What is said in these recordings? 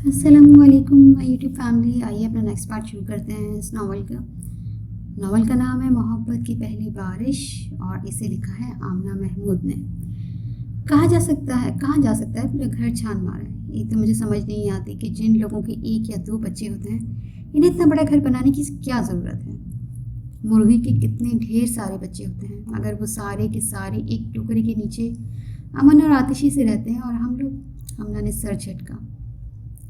अस्सलामु अलैकुम my YouTube family. आइए अपना नेक्स्ट पार्ट शुरू करते हैं इस नावल का नाम है मोहब्बत की पहली बारिश और इसे लिखा है आमना महमूद ने। कहाँ जा सकता है पूरा घर छान मारा है। एक तो मुझे समझ नहीं आती कि जिन लोगों के एक या दो बच्चे होते हैं इन्हें इतना बड़ा घर बनाने की क्या ज़रूरत है। मुर्गी के कितने ढेर सारे बच्चे होते हैं मगर वो सारे के सारे एक टोकरी के नीचे अमन और आतिशी से रहते हैं और हमना ने सर झटका।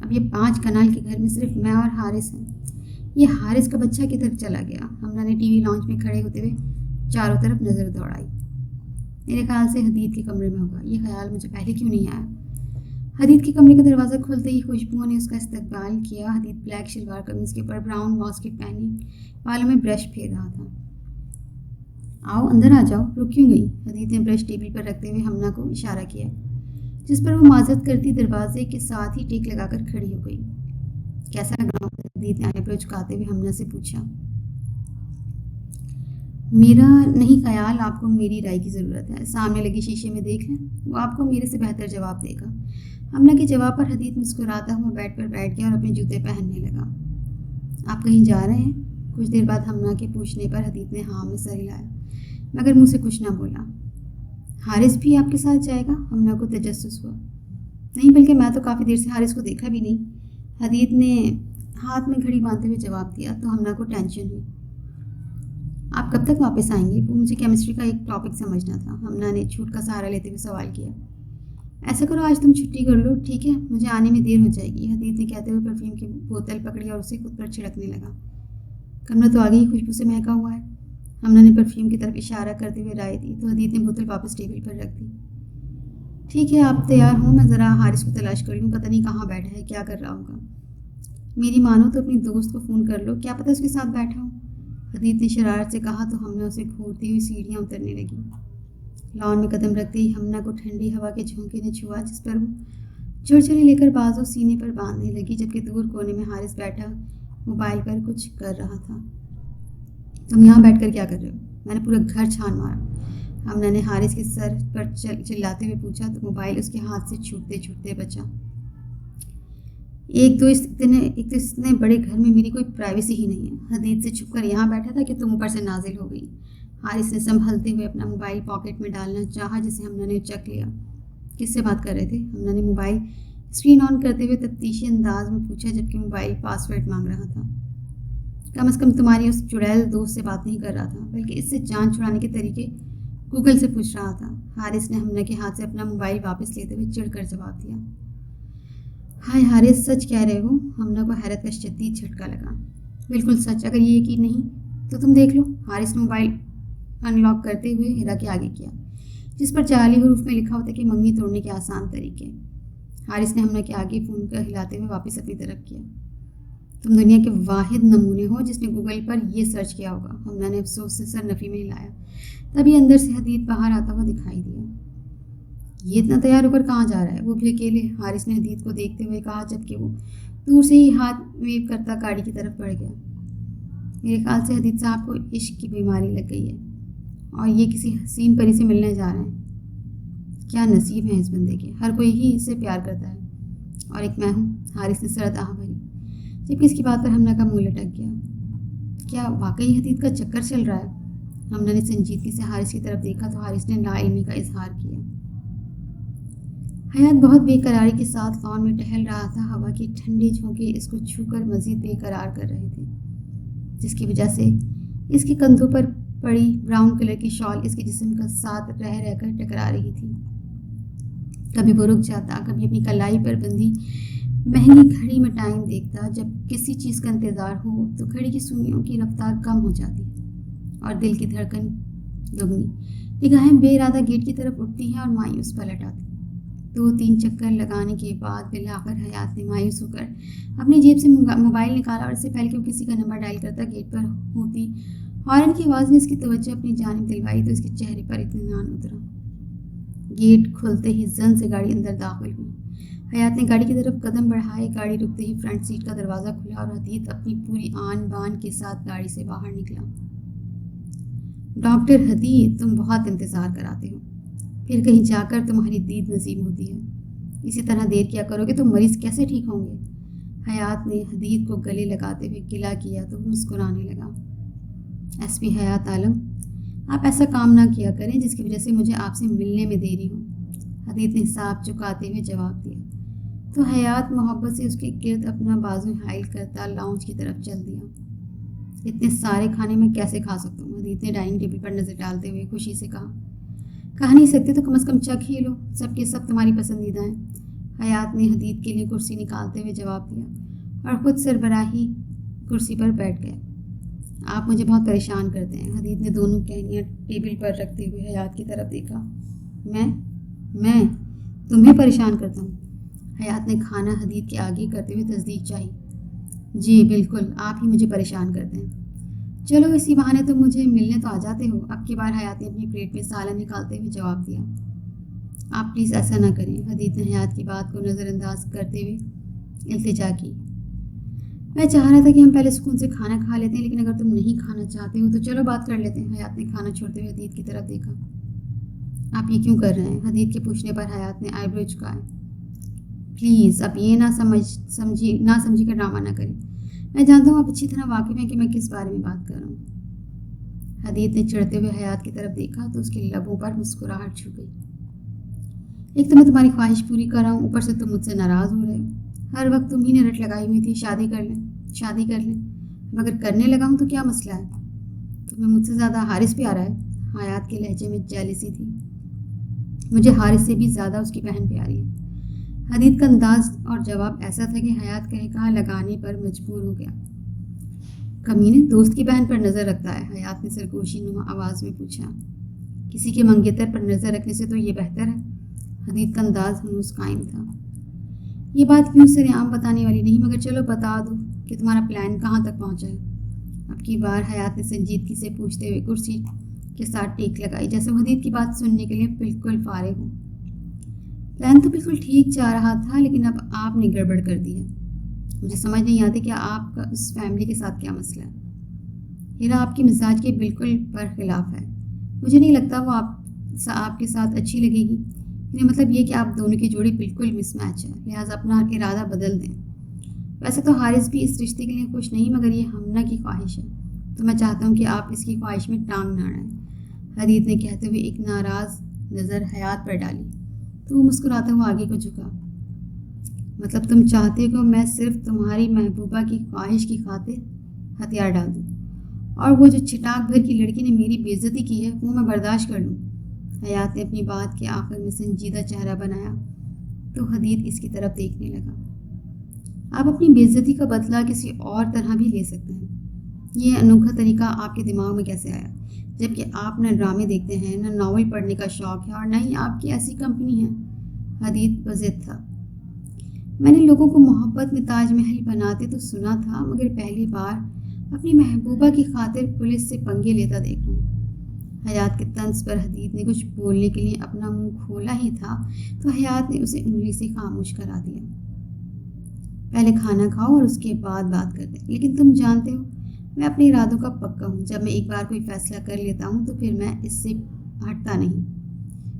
अब ये 5 कनाल के घर में सिर्फ मैं और हारिस हैं। ये हारिस का बच्चा किधर चला गया। हमना ने टीवी लॉन्च में खड़े होते हुए चारों तरफ नज़र दौड़ाई। मेरे ख्याल से हदीद के कमरे में होगा। ये ख्याल मुझे पहले क्यों नहीं आया। हदीद के कमरे का दरवाज़ा खुलते ही खुशबुओं ने उसका इस्तकबाल किया। हदीद ब्लैक शलवार कमीज़ के ऊपर ब्राउन बास्केट पहनी बालों में ब्रश फेर रहा था। आओ अंदर आ जाओ, रुक क्यों गई। हदीद ने ब्रश टेबल पर रखते हुए हमना को इशारा किया जिस पर वो माजरत करती दरवाजे के साथ ही टेक लगाकर खड़ी हो गई। कैसा लगा। हदीद ने आईब्रो झुकाते हुए हमना से पूछा। मेरा नहीं ख्याल आपको मेरी राय की ज़रूरत है। सामने लगी शीशे में देख लें, वो आपको मेरे से बेहतर जवाब देगा। हमना के जवाब पर हदीद मुस्कुराता हुआ बेड पर बैठ गया और अपने जूते पहनने लगा। आप कहीं जा रहे हैं। कुछ देर बाद हमना के पूछने पर हदीद ने हाँ में सर हिलाया मगर मुँह से कुछ ना बोला। हारिस भी आपके साथ जाएगा। हमना को तजस्सुस हुआ। नहीं, बल्कि मैं तो काफ़ी देर से हारिस को देखा भी नहीं। हदीद ने हाथ में घड़ी बांधते हुए जवाब दिया तो हमना को टेंशन हुई। आप कब तक वापस आएंगे। वो मुझे केमिस्ट्री का एक टॉपिक समझना था। हमना ने छूट का सहारा लेते हुए सवाल किया। ऐसा करो, आज तुम छुट्टी कर लो, ठीक है, मुझे आने में देर हो जाएगी। हदीद ने कहते हुए परफ्यूम की बोतल पकड़ी और उसे खुद पर छिड़कने लगा। कमरा तो आगे ही खुशबू से महका हुआ है। हमना ने परफ्यूम की तरफ इशारा करते हुए राय दी तो हदीद ने बोतल वापस टेबल पर रख दी। ठीक है, आप तैयार हो, मैं ज़रा हारिस को तलाश कर लूँ। पता नहीं कहाँ बैठा है, क्या कर रहा होगा। मेरी मानो तो अपनी दोस्त को फ़ोन कर लो, क्या पता उसके साथ बैठा हो। हदीद ने शरारत से कहा तो हमना उसे घूरती हुई सीढ़ियाँ उतरने लगी। लॉन में कदम रखते ही हमना को ठंडी हवा के झोंके ने छुआ जिस पर वो झुरझुरी लेकर बाजू सीने पर बांधने लगी, जबकि दूर कोने में हारिस बैठा मोबाइल पर कुछ कर रहा था। तुम यहाँ बैठकर क्या कर रहे हो। मैंने पूरा घर छान मारा। हमना ने हारिस के सर पर चिल्लाते हुए पूछा तो मोबाइल उसके हाथ से छूटते छूटते बचा। एक तो इतने बड़े घर में मेरी कोई प्राइवेसी ही नहीं है। हदीद से छुपकर यहाँ बैठा था कि तुम ऊपर से नाजिल हो गई। हारिस ने संभलते हुए अपना मोबाइल पॉकेट में डालना चाहा जिसे हमना ने उचक लिया। किससे बात कर रहे थे। हमना ने मोबाइल स्क्रीन ऑन करते हुए तफ्तीशी अंदाज में पूछा जबकि मोबाइल पासवर्ड मांग रहा था। कम से कम तुम्हारी उस चुड़ैल दोस्त से बात नहीं कर रहा था, बल्कि इससे जान छुड़ाने के तरीके गूगल से पूछ रहा था। हारिस ने हमना के हाथ से अपना मोबाइल वापस लेते हुए चिढ़कर जवाब दिया। हाय हारिस, सच कह रहे हो। हमना को हैरत का शदीद झटका लगा। बिल्कुल सच, अगर ये यकीन नहीं तो तुम देख लो। हारिस ने मोबाइल अनलॉक करते हुए हिरा के आगे किया जिस पर जाली हरूफ में लिखा होता कि मंगनी तोड़ने के आसान तरीके। हारिस ने हमना के आगे फ़ोन कर हिलाते हुए वापस अपनी तरफ किया। तुम दुनिया के वाहिद नमूने हो जिसने गूगल पर ये सर्च किया होगा। हमना ने अफसोस से सर नफ़ी में हिलाया। तभी अंदर से हदीद बाहर आता हुआ दिखाई दिया। ये इतना तैयार होकर कहाँ जा रहा है, वो भी अकेले। हारिस ने हदीद को देखते हुए कहा जबकि वो दूर से ही हाथ वेव करता गाड़ी की तरफ बढ़ गया। मेरे ख्याल से हदीद साहब को इश्क की बीमारी लग गई है और ये किसी हसीन परी से मिलने जा रहे हैं। क्या नसीब है इस बंदे के, हर कोई ही इससे प्यार करता है और एक मैं हूँ। हारिस ने सरद आह भरी जबकि इसकी बात पर हमना का मुंह लटक गया। क्या वाकई हदीद का चक्कर चल रहा है। हमना ने संजीदगी से हारिस की तरफ देखा तो हारिस ने नाइल्मी का इजहार किया। हयात बहुत बेकरारी के साथ लॉन में टहल रहा था। हवा के ठंडे झोंके इसको छूकर मजीद बेकरार कर रहे थे जिसकी वजह से इसके कंधों पर पड़ी ब्राउन कलर की शॉल इसके जिस्म का साथ रह रहकर टकरा रही थी। कभी वो रुक जाता, कभी अपनी कलाई पर बंधी महंगी घड़ी में टाइम देखता। जब किसी चीज़ का इंतज़ार हो तो घड़ी की सुइयों की रफ्तार कम हो जाती और दिल की धड़कन दुगनी। निगाहें बेइरादा गेट की तरफ उठती हैं और मायूस पलट आती। 2-3 चक्कर लगाने के बाद बिलाकर हयात ने मायूस होकर अपनी जेब से मोबाइल निकाला और इससे पहले कि वो किसी का नंबर डायल करता गेट पर होती हॉर्न की आवाज़ ने इसकी तवज्जो अपनी जानिब दिलवाई तो इसके चेहरे पर इत्मीनान उतरा। गेट खुलते ही जन से गाड़ी अंदर दाखिल हुई। हयात ने गाड़ी की तरफ कदम बढ़ाए। गाड़ी रुकते ही फ्रंट सीट का दरवाज़ा खुला और हदीद अपनी पूरी आन बान के साथ गाड़ी से बाहर निकला। डॉक्टर हदीद, तुम बहुत इंतज़ार कराते हो, फिर कहीं जाकर तुम्हारी दीद नसीब होती है। इसी तरह देर किया करोगे तो मरीज़ कैसे ठीक होंगे। حیات نے حدید کو گلے لگاتے ہوئے گلا کیا تو وہ مسکرانے لگا۔ ایس پی حیات عالم، آپ ایسا کام نہ کیا کریں جس کی وجہ سے مجھے آپ سے ملنے میں دیری ہو، حدید نے حساب چکاتے ہوئے جواب دیا۔ تو حیات محبت سے اس کے گرد اپنا بازو حائل کرتا لاؤنج کی طرف چل دیا۔ اتنے سارے کھانے میں کیسے کھا سکتا ہوں؟ حدید نے ڈائننگ ٹیبل پر نظر ڈالتے ہوئے خوشی سے کہا۔ کہا نہیں سکتے تو کم از کم چکھ ہی لو، سب کے سب تمہاری پسندیدہ ہیں، حیات نے حدید کے لیے کرسی نکالتے ہوئے جواب دیا اور خود سربراہی کرسی پر بیٹھ گئے۔ آپ مجھے بہت پریشان کرتے ہیں، حدید نے دونوں کہنیاں ٹیبل پر رکھتے ہوئے حیات کی طرف دیکھا۔ میں تمہیں پریشان کرتا ہوں؟ حیات نے کھانا حدید کے آگے کرتے ہوئے تصدیق چاہی۔ جی بالکل، آپ ہی مجھے پریشان کرتے ہیں۔ چلو اسی بہانے تم مجھے ملنے تو آ جاتے ہو، اب کی بار حیات نے اپنی پلیٹ میں سالن نکالتے ہوئے جواب دیا۔ آپ پلیز ایسا نہ کریں، حدید نے حیات کی بات کو نظر انداز کرتے ہوئے التجا کی۔ میں چاہ رہا تھا کہ ہم پہلے سکون سے کھانا کھا لیتے ہیں، لیکن اگر تم نہیں کھانا چاہتے ہو تو چلو بات کر لیتے ہیں، حیات نے کھانا چھوڑتے ہوئے حدید کی طرف دیکھا۔ آپ یہ کیوں کر رہے ہیں؟ حدید کے پوچھنے پر حیات نے آئی برو جھکائے۔ پلیز اب یہ نہ سمجھی کر ڈرامہ نہ کریں، میں جانتا ہوں آپ اچھی طرح واقف ہیں کہ میں کس بارے میں بات کر رہا ہوں۔ حدید نے چڑھتے ہوئے حیات کی طرف دیکھا تو اس کے لبوں پر مسکراہٹ چھو گئی۔ ایک تو میں تمہاری خواہش پوری کر رہا ہوں، اوپر سے تم مجھ سے ناراض ہو رہے ہو، ہر وقت تم ہی نے رٹ لگائی ہوئی تھی شادی کر لیں، اب اگر کرنے لگا ہوں تو کیا مسئلہ ہے؟ تمہیں مجھ سے زیادہ حارث پیارا ہے؟ حیات کے لہجے میں جیلسی تھی۔ مجھے حارث سے بھی زیادہ اس کی بہن پیاری ہے۔ حدید کا انداز اور جواب ایسا تھا کہ حیات کہا لگانے پر مجبور ہو گیا۔ کمینے دوست کی بہن پر نظر رکھتا ہے؟ حیات نے سرگوشی نما آواز میں پوچھا۔ کسی کے منگیتر پر نظر رکھنے سے تو یہ بہتر ہے۔ حدید کا انداز ہنوز قائم تھا۔ یہ بات کیوں سر عام بتانے والی نہیں، مگر چلو بتا دو کہ تمہارا پلان کہاں تک پہنچا ہے۔ اب کی بار حیات نے سنجیدگی سے پوچھتے ہوئے کرسی کے ساتھ ٹیک لگائی، جیسے حدید کی بات سننے کے لیے بالکل فارغ ہو۔ پلان تو بالکل ٹھیک جا رہا تھا، لیکن اب آپ نے گڑبڑ کر دی ہے۔ مجھے سمجھ نہیں آتی کہ آپ کا اس فیملی کے ساتھ کیا مسئلہ ہے۔ ہیرا آپ کے مزاج کے بالکل برخلاف ہے، مجھے نہیں لگتا وہ آپ کے ساتھ اچھی لگے گی، یعنی مطلب یہ کہ آپ دونوں کی جوڑی بالکل مس میچ ہے، لہٰذا اپنا ارادہ بدل دیں۔ ویسے تو حارث بھی اس رشتے کے لیے خوش نہیں، مگر یہ ہمنا کی خواہش ہے، تو میں چاہتا ہوں کہ آپ اس کی خواہش میں ٹانگ نہ اڑائیں، حدید نے کہتے ہوئے ایک ناراض نظر حیات پر ڈالی تو وہ مسکراتا ہوا آگے کو جھکا۔ مطلب تم چاہتے ہو میں صرف تمہاری محبوبہ کی خواہش کی خاطر ہتھیار ڈال دوں، اور وہ جو چھٹاک بھر کی لڑکی نے میری بے عزتی کی ہے وہ میں برداشت کر لوں؟ حیات نے اپنی بات کے آخر میں سنجیدہ چہرہ بنایا تو حدید اس کی طرف دیکھنے لگا۔ آپ اپنی بے عزتی کا بدلہ کسی اور طرح بھی لے سکتے ہیں، یہ انوکھا طریقہ آپ کے دماغ میں کیسے آیا، جبکہ آپ نہ ڈرامے دیکھتے ہیں، نہ ناول پڑھنے کا شوق ہے، اور نہ ہی آپ کی ایسی کمپنی ہے؟ حدید بضد تھا۔ میں نے لوگوں کو محبت میں تاج محل بناتے تو سنا تھا، مگر پہلی بار اپنی محبوبہ کی خاطر پولیس سے پنگے لیتا دیکھ رہا ہوں۔ حیات کے طنز پر حدید نے کچھ بولنے کے لیے اپنا منہ کھولا ہی تھا تو حیات نے اسے انگلی سے خاموش کرا دیا۔ پہلے کھانا کھاؤ اور اس کے بعد بات کرتے ہیں، لیکن تم جانتے ہو میں اپنے ارادوں کا پکا ہوں، جب میں ایک بار کوئی فیصلہ کر لیتا ہوں تو پھر میں اس سے ہٹتا نہیں،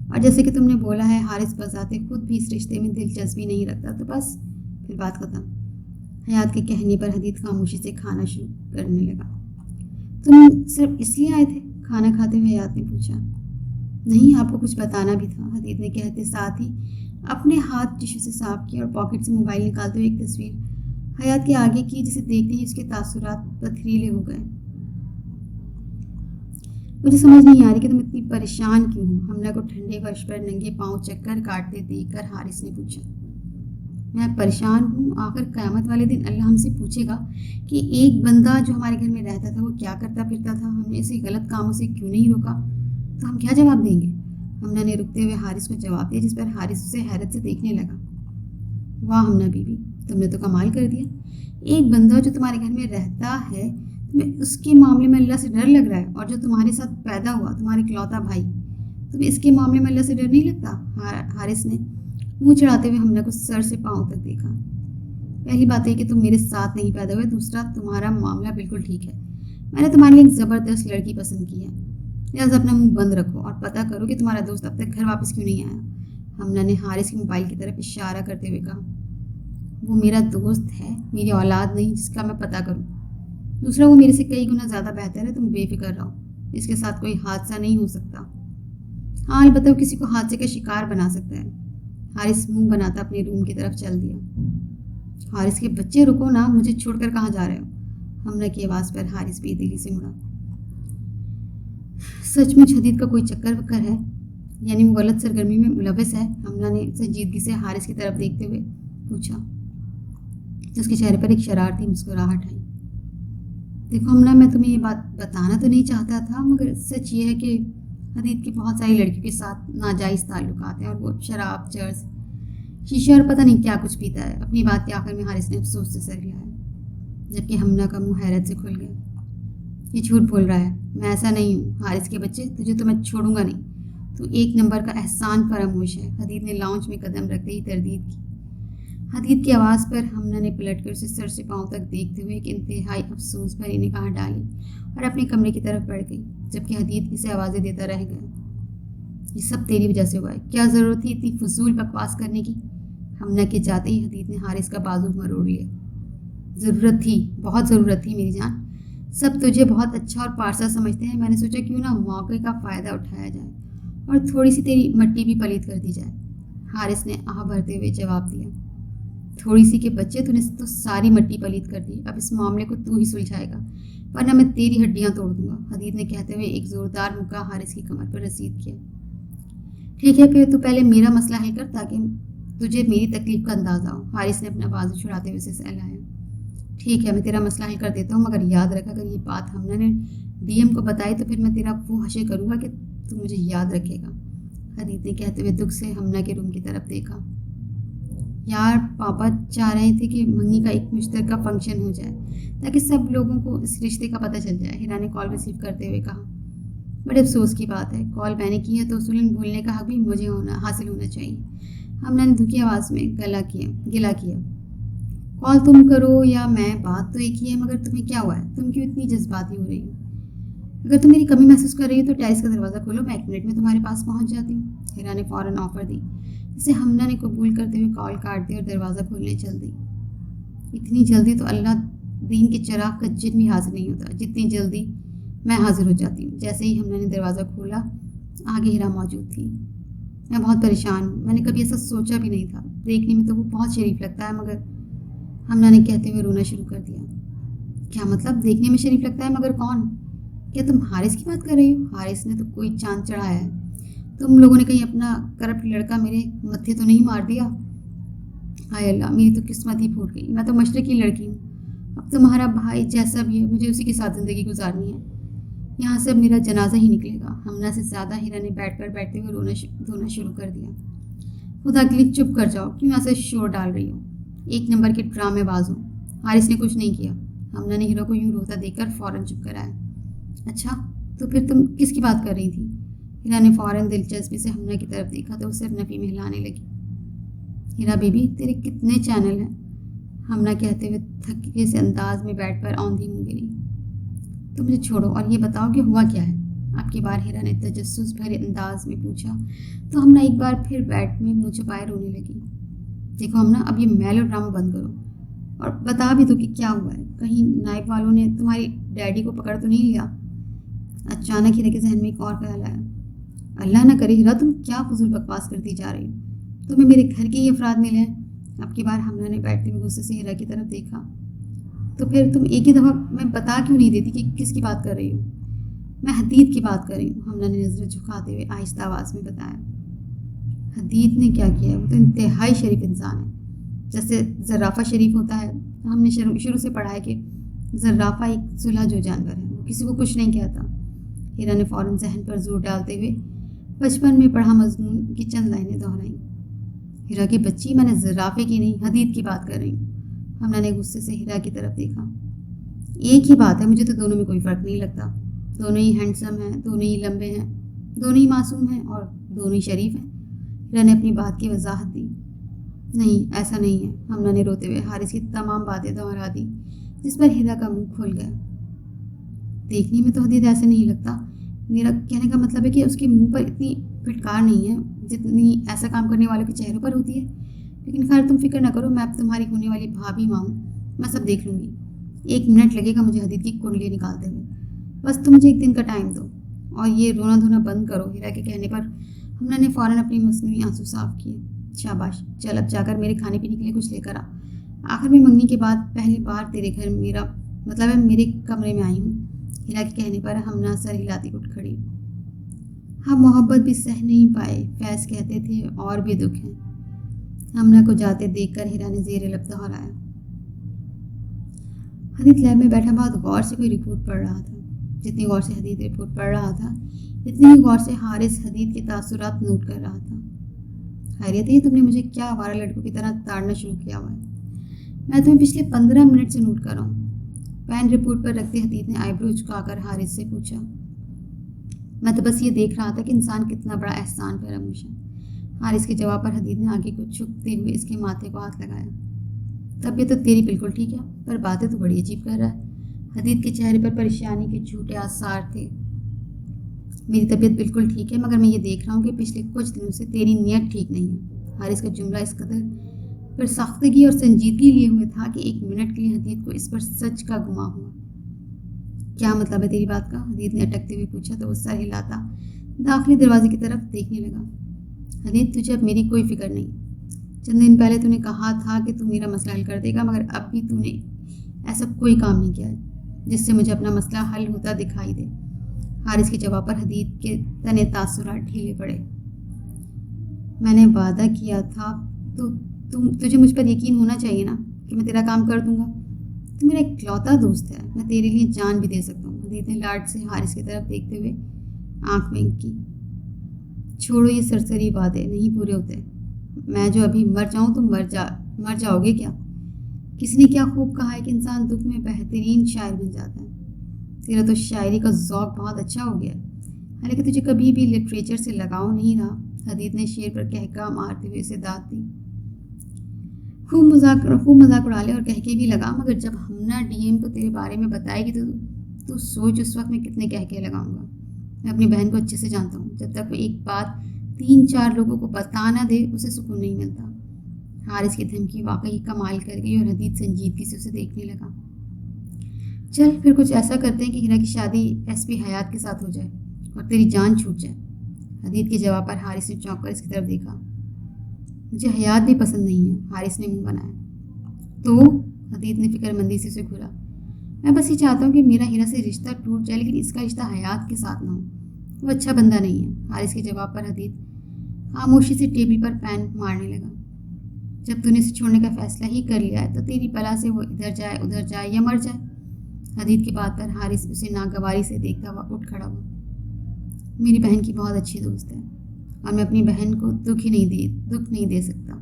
اور جیسے کہ تم نے بولا ہے حارث بذات خود بھی اس رشتے میں دلچسپی نہیں رکھتا، تو بس پھر بات ختم۔ حیات کے کہنے پر حدید خاموشی سے کھانا شروع کرنے لگا۔ تم صرف اس لیے آئے تھے؟ کھانا کھاتے ہوئے حیات نے پوچھا۔ نہیں، آپ کو کچھ بتانا بھی تھا، حدید نے کہتے ساتھ ہی اپنے ہاتھ ٹشو سے صاف کیا اور پاکٹ سے موبائل نکالتے ہوئے ایک تصویر حیات کے آگے کی، جسے دیکھتے ہی اس کے تاثرات پتھریلے ہو گئے۔ مجھے سمجھ نہیں آ رہی کہ تم اتنی پریشان کیوں ہو، ہمنا کو ٹھنڈے فرش پر ننگے پاؤں چکر کاٹتے دیکھ کر حارث نے پوچھا۔ میں پریشان ہوں؟ آخر قیامت والے دن اللہ ہم سے پوچھے گا کہ ایک بندہ جو ہمارے گھر میں رہتا تھا وہ کیا کرتا پھرتا تھا، ہم نے اسے غلط کاموں سے کیوں نہیں روکا، تو ہم کیا جواب دیں گے؟ ہمنا نے رکتے ہوئے حارث کو جواب دیا، جس پر حارث اسے حیرت سے دیکھنے لگا۔ واہ ہمنا بی بی، تم نے تو کمال کر دیا، ایک بندہ جو تمہارے گھر میں رہتا ہے تمہیں اس کے معاملے میں اللہ سے ڈر لگ رہا ہے، اور جو تمہارے ساتھ پیدا ہوا تمہارا اکلوتا بھائی، تمہیں اس کے معاملے میں اللہ سے ڈر نہیں لگتا؟ حارث نے منہ چڑھاتے ہوئے ہمنا کو سر سے پاؤں تک دیکھا۔ پہلی بات ہے کہ تم میرے ساتھ نہیں پیدا ہوئے، دوسرا تمہارا معاملہ بالکل ٹھیک ہے، میں نے تمہارے لیے ایک زبردست لڑکی پسند کی ہے، لہٰذا اپنا منہ بند رکھو اور پتہ کرو کہ تمہارا دوست اب تک گھر واپس کیوں نہیں آیا۔ ہمنا نے حارث کے موبائل کی طرف اشارہ کرتے ہوئے کہا۔ वो मेरा दोस्त है, मेरी औलाद नहीं जिसका मैं पता करूं। दूसरा, वो मेरे से कई गुना ज़्यादा बेहतर है, तुम बेफिक्र रहो, इसके साथ कोई हादसा नहीं हो सकता। हाँ, अलबत्ता वो किसी को हादसे का शिकार बना सकता है। हारिस मुंह बनाता अपने रूम की तरफ चल दिया। हारिस के बच्चे, रुको ना, मुझे छोड़कर कहाँ जा रहे हो? हमना की आवाज़ पर हारिस बेदिली से मुड़ा। सचमुच हदीद का कोई चक्कर वक्कर है, यानी वो गलत सरगर्मी में मुलविस है? हमना ने संजीदगी से हारिस की तरफ देखते हुए पूछा। उसके चेहरे पर एक शरारती मुस्कुराहट आई। देखो हमना, मैं तुम्हें ये बात बताना तो नहीं चाहता था, मगर सच ये है कि हदीद की बहुत सारी लड़कियों के साथ नाजायज़ ताल्लुकात हैं, और वो शराब, चर्स, शीशे और पता नहीं क्या कुछ पीता है। अपनी बात के आखिर में हारिस ने अफसोस से सर हिलाया, जबकि हमना का मुंह हैरत से खुल गया। ये झूठ बोल रहा है, मैं ऐसा नहीं हूँ। हारिस के बच्चे, तुझे तो मैं छोड़ूंगा नहीं। तू एक नंबर का एहसान फरामोश है। हदीद ने लाउंज में कदम रखते ही तरदीद की। हदीद की आवाज़ पर हमना ने पलटकर उसे सर से पांव तक देखते हुए एक इंतहाई अफसोस भरी निगाह डाली और अपने कमरे की तरफ बढ़ गई, जबकि हदीद इसे आवाज़ें देता रह गया। ये सब तेरी वजह से हुआ है। क्या ज़रूरत थी इतनी फजूल बकवास करने की? हमना के जाते ही हदीद ने हारिस का बाजू मरोड़ लिया। ज़रूरत थी, बहुत ज़रूरत थी मेरी जान। सब तुझे बहुत अच्छा और पारसा समझते हैं। मैंने सोचा क्यों ना मौके का फ़ायदा उठाया जाए और थोड़ी सी तेरी मट्टी भी पलीत कर दी जाए। हारिस ने आह भरते हुए जवाब दिया। थोड़ी सी के बच्चे, तूने तो सारी मट्टी पलीत कर दी। अब इस मामले को तू ही सुलझाएगा, वरना मैं तेरी हड्डियां तोड़ दूंगा। हदीद ने कहते हुए एक ज़ोरदार मुक्का हारिस की कमर पर रसीद किया। ठीक है, फिर तू पहले मेरा मसला हल कर ताकि तुझे मेरी तकलीफ का अंदाज़ा हो। हारिस ने अपना बाजू छुड़ाते हुए उसे सहलाया। ठीक है, मैं तेरा मसला हल कर देता हूँ, मगर याद रख, अगर ये बात हमने ने डीएम को बताई तो फिर मैं तेरा वो हशे करूँगा कि तू मुझे याद रखेगा। हदीद ने कहते हुए दुख से हमना के रूम की तरफ देखा। यार, पापा चाह रहे थे कि मंगी का एक मुश्तरका फंक्शन हो जाए ताकि सब लोगों को इस रिश्ते का पता चल जाए। हिरा ने कॉल रिसीव करते हुए कहा। बड़े अफसोस की बात है, कॉल मैंने की है तो उसूलन भूलने का हक भी मुझे हासिल होना चाहिए। हमना ने दुखी आवाज़ में गिला किया। कॉल तुम करो या मैं, बात तो एक ही है, मगर तुम्हें क्या हुआ है? तुम क्यों इतनी जज्बाती हो रही हो? अगर तुम मेरी कमी महसूस कर रही हो तो टेरेस का दरवाज़ा खोलो, मैं 1 मिनट में तुम्हारे पास पहुंच जाती हूँ। हिरा ने फ़ौरन ऑफ़र दी, जिसे हमना ने कबूल करते हुए कॉल काट दी और दरवाज़ा खोलने चल दी। इतनी जल्दी तो अल्लाह दीन के चिराग का जिन भी हाजिर नहीं होता जितनी जल्दी मैं हाजिर हो जाती हूँ। जैसे ही हमना ने दरवाज़ा खोला, आगे हिरा मौजूद थी। मैं बहुत परेशान हूँ, मैंने कभी ऐसा सोचा भी नहीं था। देखने में तो वो बहुत शरीफ लगता है, मगर हमना ने कहते हुए रोना शुरू कर दिया। क्या मतलब, देखने में शरीफ लगता है मगर कौन? क्या तुम हारिस की बात कर रही हो? हारिस ने तो कोई चांद चढ़ाया है। तुम लोगों ने कहीं अपना करप्ट लड़का मेरे मत्थे तो नहीं मार दिया? हाय अल्लाह, मेरी तो किस्मत ही फूट गई। मैं तो मशरकी लड़की हूँ। अब तुम्हारा भाई जैसा भी है, मुझे उसी के साथ ज़िंदगी गुजारनी है। यहाँ से अब मेरा जनाजा ही निकलेगा। हमना से ज़्यादा हिरा ने बैठते हुए रोना शुरू कर दिया। खुदा के लिए चुप कर जाओ, क्यों ऐसे शोर डाल रही हो? एक नंबर के ड्रामेबाज हो। हारिस ने कुछ नहीं किया। हमना ने हीरा को यूं रोता देखकर फ़ौरन चुप कराया। अच्छा, तो फिर तुम किसकी बात कर रही थी? हीरा ने फ़ौरन दिलचस्पी से हमना की तरफ देखा तो उसे नफ़ी में हिलाने लगी। हीरा बीबी, तेरे कितने चैनल हैं? हमना कहते हुए थके से अंदाज में बेड पर औंधी मुँह गिरी। तो मुझे छोड़ो और ये बताओ कि हुआ क्या है? आपकी बार हीरा ने तजस्सुस भरे अंदाज में पूछा तो हमना एक बार फिर बेड में मुँह छुपाए रोने लगी। देखो हमना, अब ये मेलो ड्रामा बंद करो और बता भी दो कि क्या हुआ है। कहीं नाइब वालों ने तुम्हारी डैडी को पकड़ तो नहीं लिया? अचानक हीरा के जहन में एक और ख्याल आया। अल्लाह ना करे हीरा, तुम क्या फजूल बकवास करती जा रही हो? तुम्हें मेरे घर के ही अफराद मिले हैं। अब की बार हमना ने बैठते हुए गुस्से से हीरा की तरफ देखा। तो फिर तुम एक ही दफ़ा मैं बता क्यों नहीं देती कि किसकी बात कर रही हो? मैं हदीद की बात कर रही हूँ, हमना ने नज़रें झुकाते हुए आहिस्ता आवाज़ में बताया। हदीद ने क्या किया है? वो तो इंतहाई शरीफ इंसान है। जैसे ज़र्राफ़ा शरीफ होता है, हमने शुरू से पढ़ा है कि ज़र्राफ़ा एक सुलझ जानवर है, वो किसी को कुछ नहीं कहता। हीरा ने फ़ौरन जहन पर जोर डालते हुए बचपन में पढ़ा मजमून की चंद लाइनें दोहराई। हीरा की बच्ची, मैंने ज़र्राफ़े की नहीं, हदीद की बात कर रही हूँ। हमना ने गुस्से से हीरा की तरफ देखा। एक ही बात है, मुझे तो दोनों में कोई फ़र्क नहीं लगता। दोनों ही हैंडसम हैं, दोनों ही लंबे हैं, दोनों ही मासूम हैं और दोनों ही शरीफ हैं। हीरा ने अपनी बात की वजाहत दी। नहीं, ऐसा नहीं है, हमना ने रोते हुए हारिस की तमाम बातें दोहरा दी, जिस पर हीरा का मुंह खुल गया। देखने में तो हदीद ऐसे नहीं लगता। मेरा कहने का मतलब है कि उसके मुंह पर इतनी फिटकार नहीं है जितनी ऐसा काम करने वालों के चेहरों पर होती है। लेकिन खैर तुम फिक्र ना करो, मैं अब तुम्हारी होने वाली भाभी माँ हूँ, मैं सब देख लूँगी। 1 मिनट लगेगा मुझे हदीद की कुंडली निकालते हुए, बस तुम मुझे 1 दिन का टाइम दो। और ये रोना धोना बंद करो। हीरा के कहने पर हमना ने फ़ौरन अपनी मसनूई आंसू साफ किए। शाबाश, चल अब जाकर मेरे खाने पीने के लिए कुछ लेकर आ। आखिर में मंगनी के बाद पहली बार तेरे घर मेरा मतलब है मेरे कमरे में आई हूँ। हीरा के कहने पर हमना सर हिलाती उठ खड़ी। हम मोहब्बत भी सह नहीं पाए, फैज़ कहते थे, और भी दुख है। हमना को जाते देखकर हीरा ने ज़ेर लब दोहराया। हदीद लैब में बैठा बहुत गौर से कोई रिपोर्ट पढ़ रहा था। जितनी गौर से हदीद रिपोर्ट पढ़ रहा था, इतनी ही गौर से हारिस हदीद के तासुरात नोट कर रहा था। खैरियत है, तुमने मुझे क्या आवारा लड़कों की तरह ताड़ना शुरू किया हुआ है? मैं तुम्हें पिछले 15 मिनट से नोट कर रहा हूँ। पेन रिपोर्ट पर रखते हदीद ने आईब्रो झुकाकर हारिस से पूछा। मैं तो बस ये देख रहा था कि इंसान कितना बड़ा एहसान फरामोश है। हारिस के जवाब पर हदीद ने आगे को झुकते हुए इसके माथे को हाथ लगाया। तबीयत तो तेरी बिल्कुल ठीक है, पर बातें तो बड़ी अजीब कर रहा है। हदीद के चेहरे पर परेशानी के झूठे आसार थे। मेरी तबीयत बिल्कुल ठीक है, मगर मैं ये देख रहा हूँ कि पिछले कुछ दिनों से तेरी नीयत ठीक नहीं है। हारिस का जुमला इस कदर पर साख्तगी और संजीदगी लिए हुए था कि 1 मिनट के लिए हदीद को इस पर सच का गुमा हुआ। क्या मतलब है तेरी बात का? हदीद ने अटकते हुए पूछा तो वो सर हिलाता दाखिली दरवाजे की तरफ देखने लगा। हदीद, तुझे अब मेरी कोई फिक्र नहीं। चंद दिन पहले तूने कहा था कि तू मेरा मसला हल कर देगा, मगर अब भी तूने ऐसा कोई काम नहीं किया जिससे मुझे अपना मसला हल होता दिखाई दे। हारिस के जवाब पर हदीद के तने तासुरात ढीले पड़े। मैंने वादा किया था तो तुझे मुझ पर यकीन होना चाहिए ना कि मैं तेरा काम कर दूंगा। तू मेरा इकलौता दोस्त है, मैं तेरे लिए जान भी दे सकता हूँ। हदीद ने लाड से हारिस की तरफ देखते हुए आंख में की। छोड़ो ये सरसरी वादे, नहीं पूरे होते। मैं जो अभी मर जाऊँ तो मर जाओगे क्या? किसी ने क्या खूब कहा है कि इंसान दुख में बेहतरीन शायर बन जाता है। तेरा तो शायरी का ज़ौक़ बहुत अच्छा हो गया, हालांकि तुझे कभी भी लिटरेचर से लगाव नहीं रहा। हदीद ने शेर पर कहका मारते हुए उसे दाद दी। खूब मजाक उड़ा ले और कहके भी लगा, मगर जब हमना डीएम को तेरे बारे में बताएगी तो तू सोच उस वक्त मैं कितने कहके लगाऊंगा। मैं अपनी बहन को अच्छे से जानता हूँ, जब तक वो एक बात 3-4 लोगों को बता ना दे उसे सुकून नहीं मिलता। हारिस की धमकी वाकई कमाल कर गई और हदीद संजीदगी से उसे देखने लगा। चल फिर कुछ ऐसा करते हैं कि हीरा की शादी एसपी हयात के साथ हो जाए और तेरी जान छूट जाए। हदीद के जवाब पर हारिस ने चौंक कर इसकी तरफ देखा। मुझे हयात भी पसंद नहीं है, हारिस ने मुंह बनाया। तो हदीद ने फिक्रमंदी से उसे घूरा। मैं बस ये चाहता हूँ कि मेरा हीरा से रिश्ता टूट जाए, लेकिन इसका रिश्ता हयात के साथ ना हो। वो अच्छा बंदा नहीं है। हारिस के जवाब पर हदीद खामोशी से टेबल पर पेन मारने लगा। जब तूने इसे छोड़ने का फैसला ही कर लिया है तो तेरी बला से वो इधर जाए उधर जाए या मर जाए। हदीद की बात पर हारिस उसे नागवारी से देखता हुआ उठ खड़ा हुआ। मेरी बहन की बहुत अच्छी दोस्त है और मैं अपनी बहन को दुख नहीं दे सकता।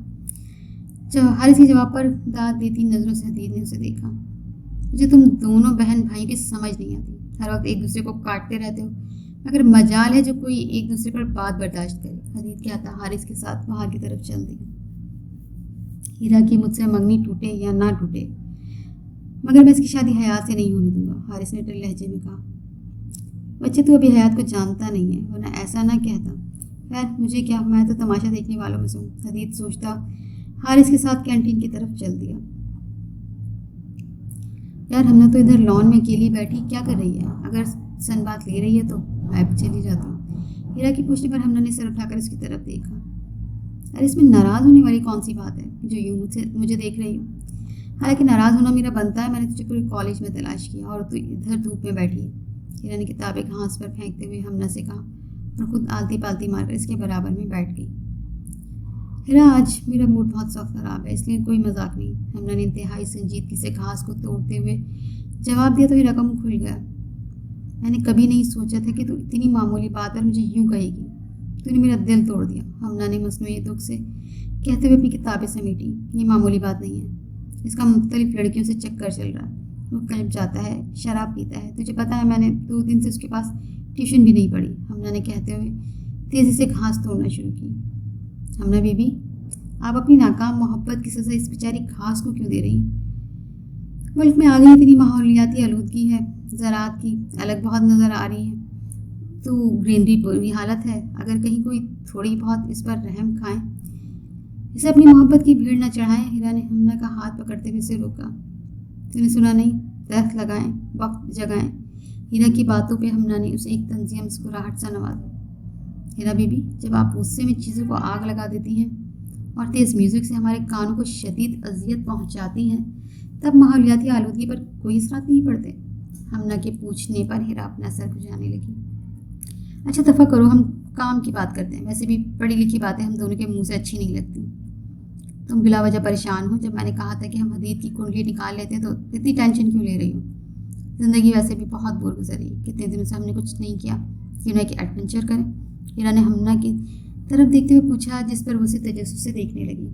जब हारिस के जवाब पर दाद देती नज़रों से हदीद ने उसे देखा। मुझे तुम दोनों बहन भाई की समझ नहीं आती, हर वक्त एक दूसरे को काटते रहते हो, मगर मजाल है जो कोई एक दूसरे पर बात बर्दाश्त करे। हदीद कहता हारिस के साथ बाहर की तरफ चल दी। हीरा की मुझसे मंगनी टूटे या ना टूटे, मगर मैं इसकी शादी हयात से नहीं होने दूंगा, हारिस ने टिल लहजे में कहा। बच्चे तू अभी हयात को जानता नहीं है, वरना ऐसा ना कहता। खैर मुझे क्या, मैं तो तमाशा देखने वालों में से हूँ। हदीद सोचता हारिस के साथ कैंटीन की तरफ चल दिया। यार हमने तो इधर लॉन में अकेली बैठी क्या कर रही है? अगर सन बात ले रही है तो मैं भी चली जाता हूँ। हीरा की पूछने पर हमने सर उठाकर उसकी तरफ देखा। अरे इसमें नाराज़ होने वाली कौन सी बात है जो यूँ मुझे देख रही हो? हालांकि नाराज़ होना मेरा बनता है, मैंने तुझे पूरे कॉलेज में तलाश किया और तू इधर धूप में बैठी है। हीरा ने किताबें घास पर फेंकते हुए हमना से कहा और खुद आलती पालती मारकर इसके बराबर में बैठ गई। हीरा आज मेरा मूड बहुत सख्त ख़राब है, इसलिए कोई मजाक नहीं। हमना ने इंतहाई संजीदगी से घास को तोड़ते हुए जवाब दिया तो हीरा का मुँह खुल गया। मैंने कभी नहीं सोचा था कि तू इतनी मामूली बात पर मुझे यूँ कहेगी। तूने मेरा दिल तोड़ दिया, हमना ने मसनूई दुख से कहते हुए अपनी किताबें समेटी। ये मामूली बात नहीं है, इसका मुख्तलिफ लड़कियों से चक्कर चल रहा है। वो क्लब जाता है, शराब पीता है, तुझे पता है मैंने 2 दिन से उसके पास ट्यूशन भी नहीं पढ़ी। हमना ने कहते हुए तेज़ी से घास तोड़ना शुरू की। हमना बीबी, आप अपनी नाकाम मोहब्बत की सज़ा इस बेचारी घास को क्यों दे रही हैं? मुल्क में आगे इतनी माहौलियाती आलूदगी है, ज़राअत की अलग बहुत नज़र आ रही है, तो ग्रीनरी बुरी हालत है। अगर कहीं कोई थोड़ी बहुत इस पर रहम खाएं اسے اپنی محبت کی بھیڑ نہ چڑھائیں۔ ہیرا نے ہمنا کا ہاتھ پکڑتے ہوئے اسے روکا۔ تم نے سنا نہیں؟ درخت لگائیں، وقت جگائیں۔ ہیرا کی باتوں پہ ہمنا نے اسے ایک طنزیہ مسکراہٹ سا نوازا۔ ہیرا بی بی، جب آپ غصے میں چیزوں کو آگ لگا دیتی ہیں اور تیز میوزک سے ہمارے کانوں کو شدید اذیت پہنچاتی ہیں، تب ماحولیاتی آلودگی پر کوئی اثرات نہیں پڑتے؟ ہمنا کے پوچھنے پر ہیرا اپنا سر کھجانے لگی۔ اچھا دفع کرو، ہم کام کی بات کرتے ہیں۔ ویسے بھی پڑھی لکھی باتیں ہم دونوں کے منہ سے اچھی نہیں لگتی۔ تم بلا وجہ پریشان ہو۔ جب میں نے کہا تھا کہ ہم حدید کی کنڈلی نکال لیتے ہیں تو اتنی ٹینشن کیوں لے رہی ہو؟ زندگی ویسے بھی بہت بور گزری، کتنے دنوں سے ہم نے کچھ نہیں کیا، کیوں نہ کہ ایڈونچر کریں؟ ہیرا نے ہمنا کی طرف دیکھتے ہوئے پوچھا، جس پر وہ اسے تجسس سے دیکھنے لگی۔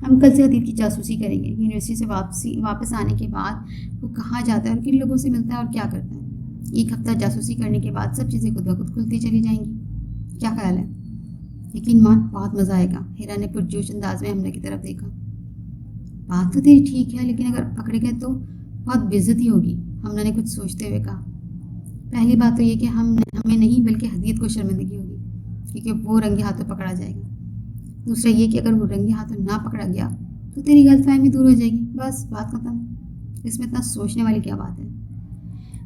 ہم کل سے حدید کی جاسوسی کریں گے۔ یونیورسٹی سے واپس آنے کے بعد وہ کہاں جاتا ہے اور کن لوگوں سے ملتا ہے اور کیا کرتا ہے۔ ایک ہفتہ جاسوسی کرنے کے بعد سب چیزیں خود بخود کھلتی چلی جائیں گی۔ کیا خیال ہے؟ یقین مان، بہت مزہ آئے گا۔ ہیرا نے پرجوش انداز میں ہمنا کی طرف دیکھا۔ بات تو تیری ٹھیک ہے، لیکن اگر پکڑے گئے تو بہت بے عزتی ہوگی، ہمنا نے کچھ سوچتے ہوئے کہا۔ پہلی بات تو یہ کہ ہمیں نہیں بلکہ حدید کو شرمندگی ہوگی، کیونکہ وہ رنگے ہاتھوں پکڑا جائے گا۔ دوسرا یہ کہ اگر وہ رنگے ہاتھوں نہ پکڑا گیا تو تیری غلط فہمی دور ہو جائے گی، بس بات ختم۔ اس میں اتنا سوچنے والی کیا بات ہے؟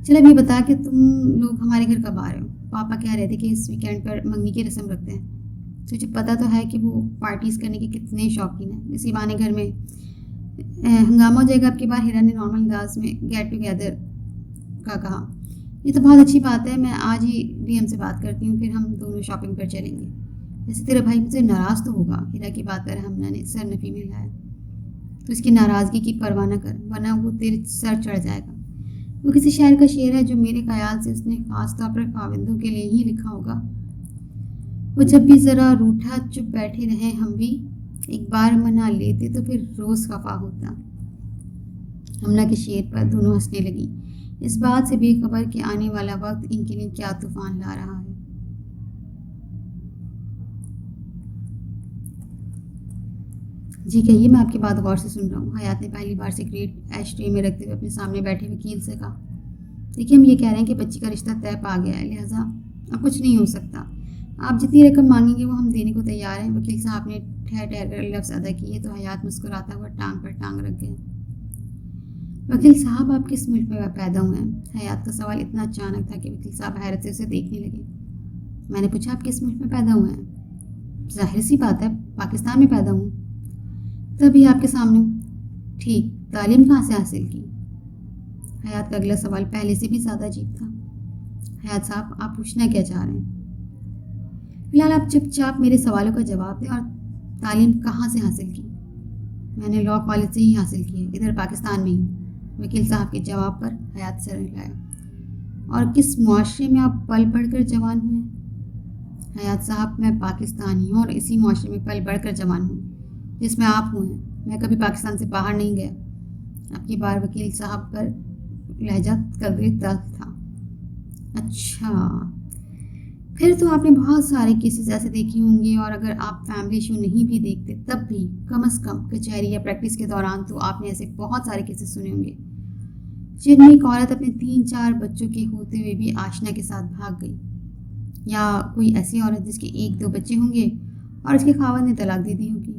چل اب یہ بتا کہ تم لوگ ہمارے گھر کب آ رہے ہو؟ پاپا کہہ رہے تھے کہ اس ویکینڈ پر منگنی کی رسم رکھتے ہیں۔ تجھے پتہ تو ہے کہ وہ پارٹیز کرنے کے کتنے شوقین ہیں۔ اسی بہانے گھر میں ہنگامہ ہو جائے گا اب کی بار۔ ہیرا نے نارمل انداز میں گیٹ ٹوگیدر کا کہا۔ یہ تو بہت اچھی بات ہے، میں آج ہی ڈی ایم سے بات کرتی ہوں، پھر ہم دونوں شاپنگ پر چلیں گے۔ ویسے تیرا بھائی مجھ سے ناراض تو ہوگا؟ ہیرا کی بات پر ہمنا نے سر نفی میں ہلایا۔ تو اس کی ناراضگی کی پرواہ نہ کر، ورنہ وہ تیرے سر چڑھ جائے گا۔ وہ کسی شاعر کا شعر ہے جو میرے خیال سے اس نے خاص طور پر خاوندوں کے لیے ہی لکھا ہوگا۔ وہ جب بھی ذرا روٹھا چپ بیٹھے رہیں ہم بھی ایک بار منا لیتے تو پھر روز خفا ہوتا۔ ہمنا کے شعر پر دونوں ہنسنے لگی، اس بات سے بے خبر کہ آنے والا وقت ان کے لیے کیا طوفان لا رہا ہے۔ جی کہیے، میں آپ کی بات غور سے سن رہا ہوں۔ حیات نے پہلی بار سگریٹ ایش ٹرے میں رکھتے ہوئے اپنے سامنے بیٹھے وکیل سے کہا۔ دیکھیے، ہم یہ کہہ رہے ہیں کہ بچی کا رشتہ طے پا گیا ہے، لہٰذا اب کچھ نہیں ہو سکتا۔ آپ جتنی رقم مانگیں گے وہ ہم دینے کو تیار ہیں۔ وکیل صاحب نے ٹھہر ٹھہر کر لفظ ادا کیے تو حیات مسکراتا ہوا ٹانگ پر ٹانگ رکھ گیا۔ وکیل صاحب، آپ کس ملک میں پیدا ہوئے ہیں؟ حیات کا سوال اتنا اچانک تھا کہ وکیل صاحب حیرت سے اسے دیکھنے لگے۔ میں نے پوچھا، آپ کس ملک میں پیدا ہوئے ہیں؟ ظاہر سی بات ہے، پاکستان میں پیدا ہوں۔ تبھی آپ کے سامنے ہوں۔ ٹھیک، تعلیم کہاں سے حاصل کی؟ حیات کا اگلا سوال پہلے سے بھی زیادہ عجیب تھا۔ حیات صاحب، آپ پوچھنا کیا چاہ رہے ہیں؟ فی الحال آپ چپ چاپ میرے سوالوں کا جواب دیں اور تعلیم کہاں سے حاصل کی؟ میں نے لاء کالج سے ہی حاصل کی ہے، ادھر پاکستان میں ہی۔ وکیل صاحب کے جواب پر حیات سر ہلایا۔ اور کس معاشرے میں آپ پل بڑھ کر جوان ہوئے؟ حیات صاحب، میں پاکستانی ہوں اور اسی معاشرے میں پل بڑھ کر جوان ہوں جس میں آپ ہوئے ہیں۔ میں کبھی پاکستان سے باہر نہیں گیا۔ اب کی بار وکیل صاحب پر لہجہ قدرے تلخ تھا۔ اچھا، پھر تو آپ نے بہت سارے کیسز ایسے دیکھے ہوں گے، اور اگر آپ فیملی ایشو نہیں بھی دیکھتے تب بھی کم از کم کچہری یا پریکٹس کے دوران تو آپ نے ایسے بہت سارے کیسز سنے ہوں گے جن میں ایک عورت اپنے 3-4 بچوں کے ہوتے ہوئے بھی آشنا کے ساتھ بھاگ گئی، یا کوئی ایسی عورت جس کے 1-2 بچے ہوں گے اور اس کے خاوند نے طلاق دے دی ہوگی۔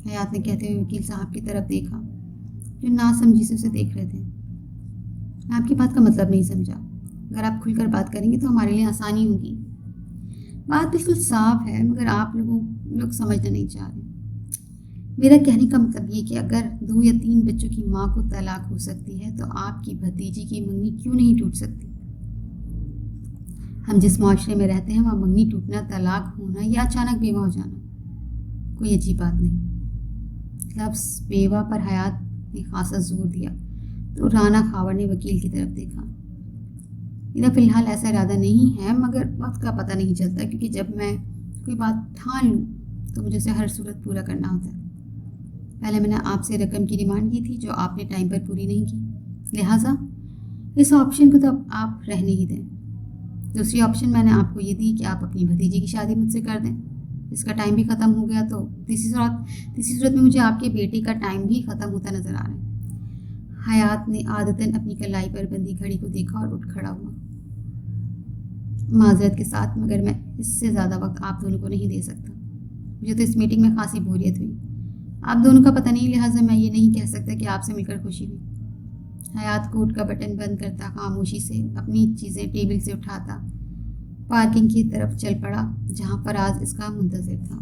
حیات نے کہتے ہوئے وکیل صاحب کی طرف دیکھا جو ناسمجھی سے اسے دیکھ رہے تھے۔ میں آپ کی بات کا مطلب نہیں سمجھا۔ اگر آپ کھل کر بات کریں گے تو ہمارے لیے آسانی ہوگی۔ بات بالکل صاف ہے، مگر آپ لوگ سمجھنا نہیں چاہ رہے۔ میرا کہنے کا مطلب یہ کہ اگر 2 یا 3 بچوں کی ماں کو طلاق ہو سکتی ہے تو آپ کی بھتیجی کی منگنی کیوں نہیں ٹوٹ سکتی؟ ہم جس معاشرے میں رہتے ہیں وہاں منگنی ٹوٹنا، طلاق ہونا یا اچانک بیوہ ہو جانا کوئی عجیب بات نہیں۔ لفظ بیوہ پر حیات نے خاصا زور دیا تو رانا خاور نے وکیل کی طرف دیکھا۔ میرا فی الحال ایسا ارادہ نہیں ہے، مگر وقت کا پتہ نہیں چلتا، کیونکہ جب میں کوئی بات ٹھان لوں تو مجھے اسے ہر صورت پورا کرنا ہوتا ہے۔ پہلے میں نے آپ سے رقم کی ڈیمانڈ کی تھی جو آپ نے ٹائم پر پوری نہیں کی، لہٰذا اس آپشن کو تو اب آپ رہنے ہی دیں۔ دوسری آپشن میں نے آپ کو یہ دی کہ آپ اپنی بھتیجی کی شادی مجھ سے کر دیں۔ اس کا ٹائم بھی ختم ہو گیا تو تیسری صورت میں مجھے آپ کے بیٹے کا ٹائم بھی ختم ہوتا نظر آ رہا ہے۔ حیات نے عادتاً اپنی کلائی پر بندھی گھڑی کو دیکھا اور اٹھ کھڑا ہوا۔ معذرت کے ساتھ، مگر میں اس سے زیادہ وقت آپ دونوں کو نہیں دے سکتا۔ مجھے تو اس میٹنگ میں خاصی بوریت ہوئی. آپ دونوں کا پتہ نہیں، لہٰذا میں یہ نہیں کہہ سکتا کہ آپ سے مل کر خوشی ہوئی. حیات کوٹ کا بٹن بند کرتا خاموشی سے اپنی چیزیں ٹیبل سے اٹھاتا پارکنگ کی طرف چل پڑا جہاں فراز اس کا منتظر تھا.